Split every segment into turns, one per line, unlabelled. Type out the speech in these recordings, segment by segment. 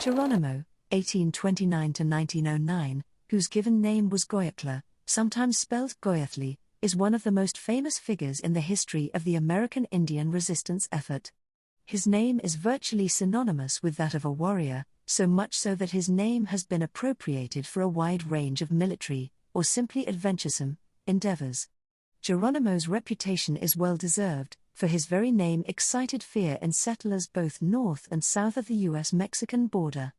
Geronimo, 1829–1909, whose given name was Goyetla, sometimes spelled Goyetli, is one of the most famous figures in the history of the American Indian resistance effort. His name is virtually synonymous with that of a warrior, so much so that his name has been appropriated for a wide range of military, or simply adventuresome, endeavors. Geronimo's reputation is well deserved, for his very name excited fear in settlers both north and south of the US-Mexican border.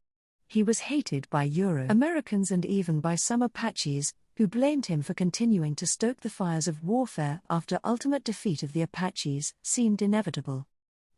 He was hated by Euro-Americans and even by some Apaches, who blamed him for continuing to stoke the fires of warfare after ultimate defeat of the Apaches seemed inevitable.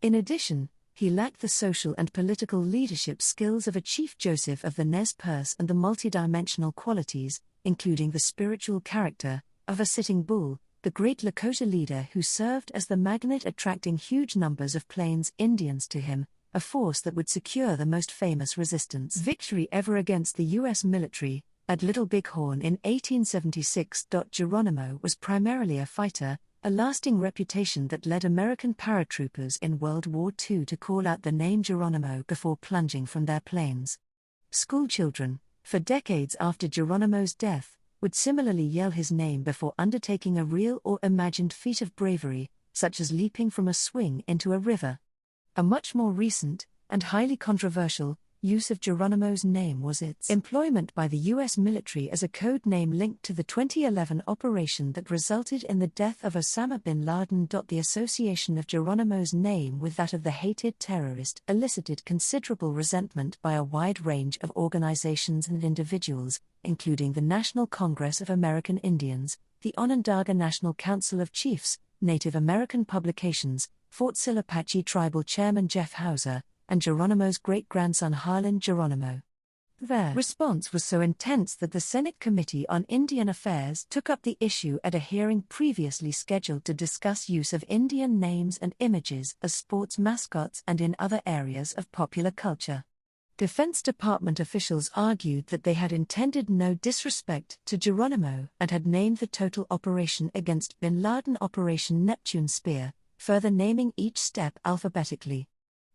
In addition, he lacked the social and political leadership skills of a Chief Joseph of the Nez Perce and the multidimensional qualities, including the spiritual character, of a Sitting Bull, the great Lakota leader who served as the magnet attracting huge numbers of Plains Indians to him, a force that would secure the most famous resistance victory ever against the U.S. military, at Little Bighorn in 1876. Geronimo was primarily a fighter, a lasting reputation that led American paratroopers in World War II to call out the name Geronimo before plunging from their planes. Schoolchildren, for decades after Geronimo's death, would similarly yell his name before undertaking a real or imagined feat of bravery, such as leaping from a swing into a river. A much more recent, and highly controversial, use of Geronimo's name was its employment by the U.S. military as a code name linked to the 2011 operation that resulted in the death of Osama bin Laden. The association of Geronimo's name with that of the hated terrorist elicited considerable resentment by a wide range of organizations and individuals, including the National Congress of American Indians, the Onondaga National Council of Chiefs, Native American Publications, Fort Sill Apache Tribal Chairman Jeff Hauser, and Geronimo's great-grandson Harlan Geronimo. Their response was so intense that the Senate Committee on Indian Affairs took up the issue at a hearing previously scheduled to discuss use of Indian names and images as sports mascots and in other areas of popular culture. Defense Department officials argued that they had intended no disrespect to Geronimo and had named the total operation against bin Laden Operation Neptune Spear, further naming each step alphabetically.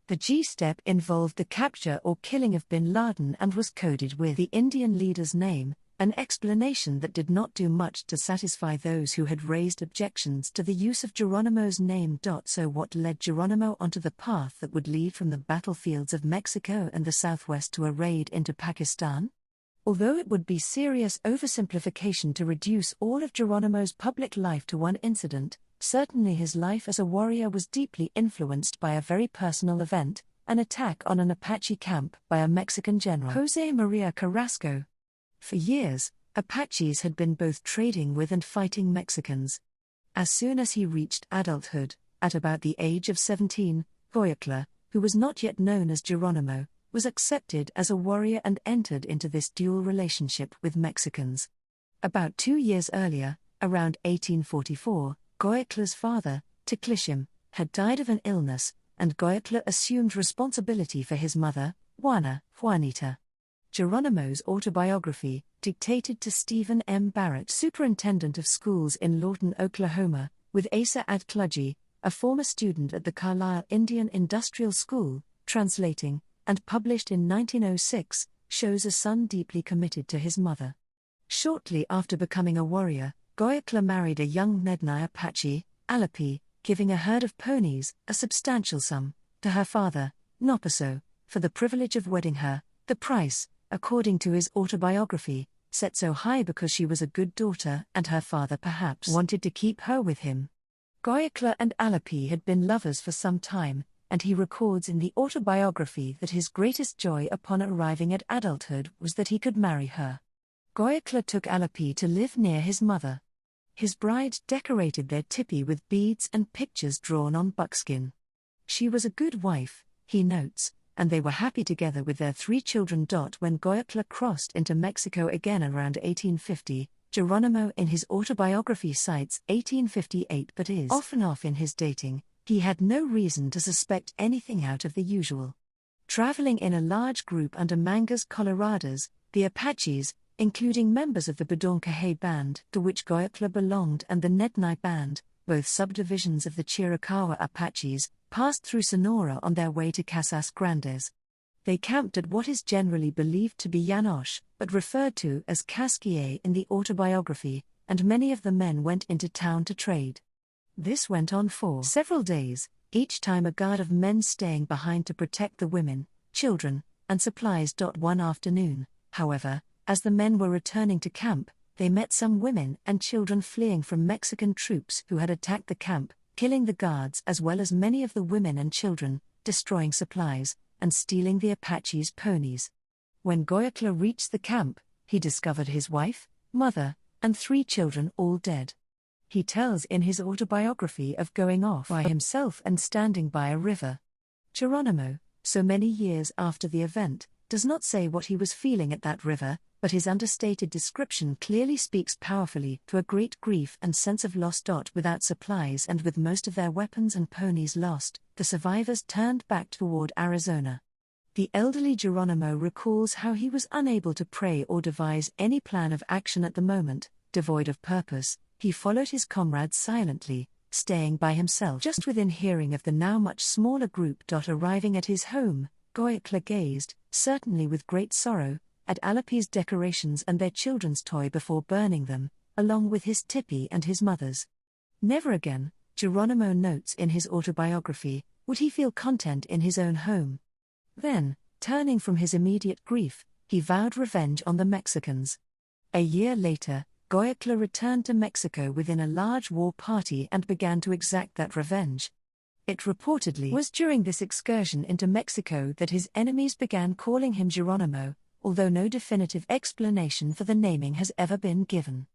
The G step involved the capture or killing of bin Laden and was coded with the Indian leader's name, an explanation that did not do much to satisfy those who had raised objections to the use of Geronimo's name. So what led Geronimo onto the path that would lead from the battlefields of Mexico and the Southwest to a raid into Pakistan? Although it would be serious oversimplification to reduce all of Geronimo's public life to one incident, certainly his life as a warrior was deeply influenced by a very personal event, an attack on an Apache camp by a Mexican general, José María Carrasco. For years, Apaches had been both trading with and fighting Mexicans. As soon as he reached adulthood, at about the age of 17, Goyetla, who was not yet known as Geronimo, was accepted as a warrior and entered into this dual relationship with Mexicans. About 2 years earlier, around 1844, Goyetla's father, Teclishim, had died of an illness, and Goyetla assumed responsibility for his mother, Juanita. Geronimo's autobiography, dictated to Stephen M. Barrett, superintendent of schools in Lawton, Oklahoma, with Asa Adklugy, a former student at the Carlisle Indian Industrial School, translating, and published in 1906, shows a son deeply committed to his mother. Shortly after becoming a warrior, Goyetla married a young Nedni Apache, Alapi, giving a herd of ponies, a substantial sum, to her father, Nopaso, for the privilege of wedding her. The price, according to his autobiography, set so high because she was a good daughter and her father perhaps wanted to keep her with him. Goyetla and Alapi had been lovers for some time, and he records in the autobiography that his greatest joy upon arriving at adulthood was that he could marry her. Goyetla took Alapi to live near his mother. His bride decorated their tipi with beads and pictures drawn on buckskin. She was a good wife, he notes, and they were happy together with their 3 children. When Goyetla crossed into Mexico again around 1850, Geronimo in his autobiography cites 1858 but is often off in his dating. He had no reason to suspect anything out of the usual. Traveling in a large group under Mangas Coloradas, the Apaches, including members of the Bedonkohe Band, to which Goyetla belonged, and the Nedni Band, both subdivisions of the Chiricahua Apaches, passed through Sonora on their way to Casas Grandes. They camped at what is generally believed to be Yanosh, but referred to as Casquier in the autobiography, and many of the men went into town to trade. This went on for several days, each time a guard of men staying behind to protect the women, children, and supplies. One afternoon, however, as the men were returning to camp, they met some women and children fleeing from Mexican troops who had attacked the camp, killing the guards as well as many of the women and children, destroying supplies, and stealing the Apaches' ponies. When Goyetla reached the camp, he discovered his wife, mother, and 3 children all dead. He tells in his autobiography of going off by himself and standing by a river. Geronimo, so many years after the event, does not say what he was feeling at that river, but his understated description clearly speaks powerfully to a great grief and sense of loss. Without supplies and with most of their weapons and ponies lost, the survivors turned back toward Arizona. The elderly Geronimo recalls how he was unable to pray or devise any plan of action at the moment. Devoid of purpose, he followed his comrades silently, staying by himself just within hearing of the now much smaller group. Arriving at his home, Goyetla gazed, certainly with great sorrow, at Alapi's decorations and their children's toy before burning them, along with his tipi and his mother's. Never again, Geronimo notes in his autobiography, would he feel content in his own home. Then, turning from his immediate grief, he vowed revenge on the Mexicans. A year later, Goyetla returned to Mexico within a large war party and began to exact that revenge. It reportedly was during this excursion into Mexico that his enemies began calling him Geronimo, although no definitive explanation for the naming has ever been given.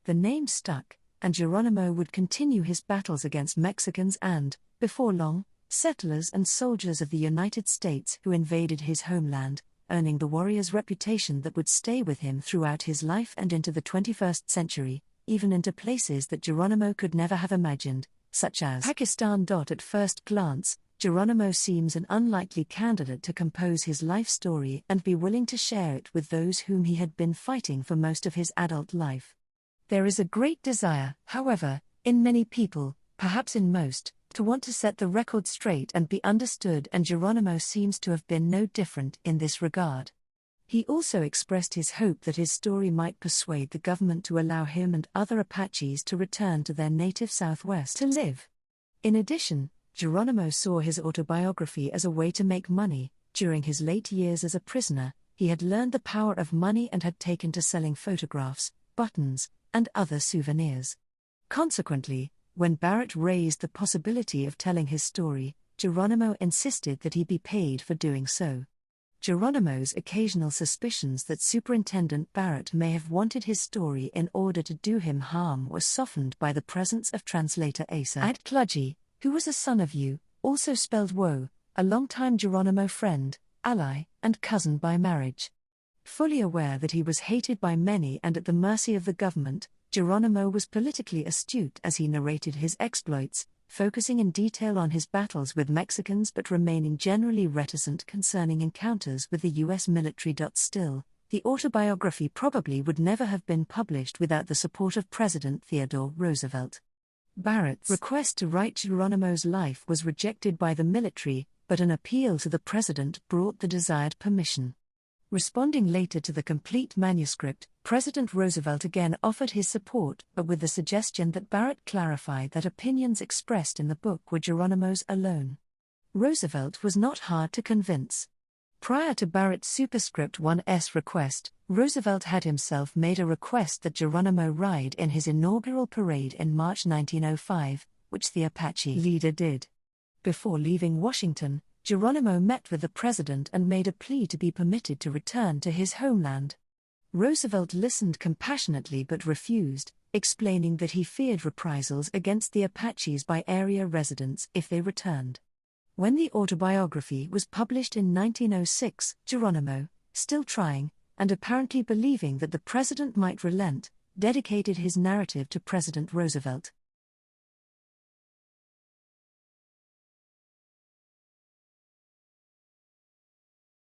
The name stuck, and Geronimo would continue his battles against Mexicans and, before long, settlers and soldiers of the United States who invaded his homeland, earning the warrior's reputation that would stay with him throughout his life and into the 21st century, even into places that Geronimo could never have imagined, such as Pakistan. At first glance, Geronimo seems an unlikely candidate to compose his life story and be willing to share it with those whom he had been fighting for most of his adult life. There is a great desire, however, in many people, perhaps in most, to want to set the record straight and be understood, and Geronimo seems to have been no different in this regard. He also expressed his hope that his story might persuade the government to allow him and other Apaches to return to their native Southwest to live. In addition, Geronimo saw his autobiography as a way to make money. During his late years as a prisoner, he had learned the power of money and had taken to selling photographs, buttons, and other souvenirs. Consequently, when Barrett raised the possibility of telling his story, Geronimo insisted that he be paid for doing so. Geronimo's occasional suspicions that Superintendent Barrett may have wanted his story in order to do him harm were softened by the presence of translator Asa Ad-Kludgy, who was a son of U, also spelled Woe, a longtime Geronimo friend, ally, and cousin by marriage. Fully aware that he was hated by many and at the mercy of the government, Geronimo was politically astute as he narrated his exploits, focusing in detail on his battles with Mexicans but remaining generally reticent concerning encounters with the U.S. military. Still, the autobiography probably would never have been published without the support of President Theodore Roosevelt. Barrett's request to write Geronimo's life was rejected by the military, but an appeal to the president brought the desired permission. Responding later to the complete manuscript, President Roosevelt again offered his support, but with the suggestion that Barrett clarify that opinions expressed in the book were Geronimo's alone. Roosevelt was not hard to convince. Prior to Barrett's Superscript 1's request, Roosevelt had himself made a request that Geronimo ride in his inaugural parade in March 1905, which the Apache leader did. Before leaving Washington, Geronimo met with the president and made a plea to be permitted to return to his homeland. Roosevelt listened compassionately but refused, explaining that he feared reprisals against the Apaches by area residents if they returned. When the autobiography was published in 1906, Geronimo, still trying, and apparently believing that the president might relent, dedicated his narrative to President Roosevelt.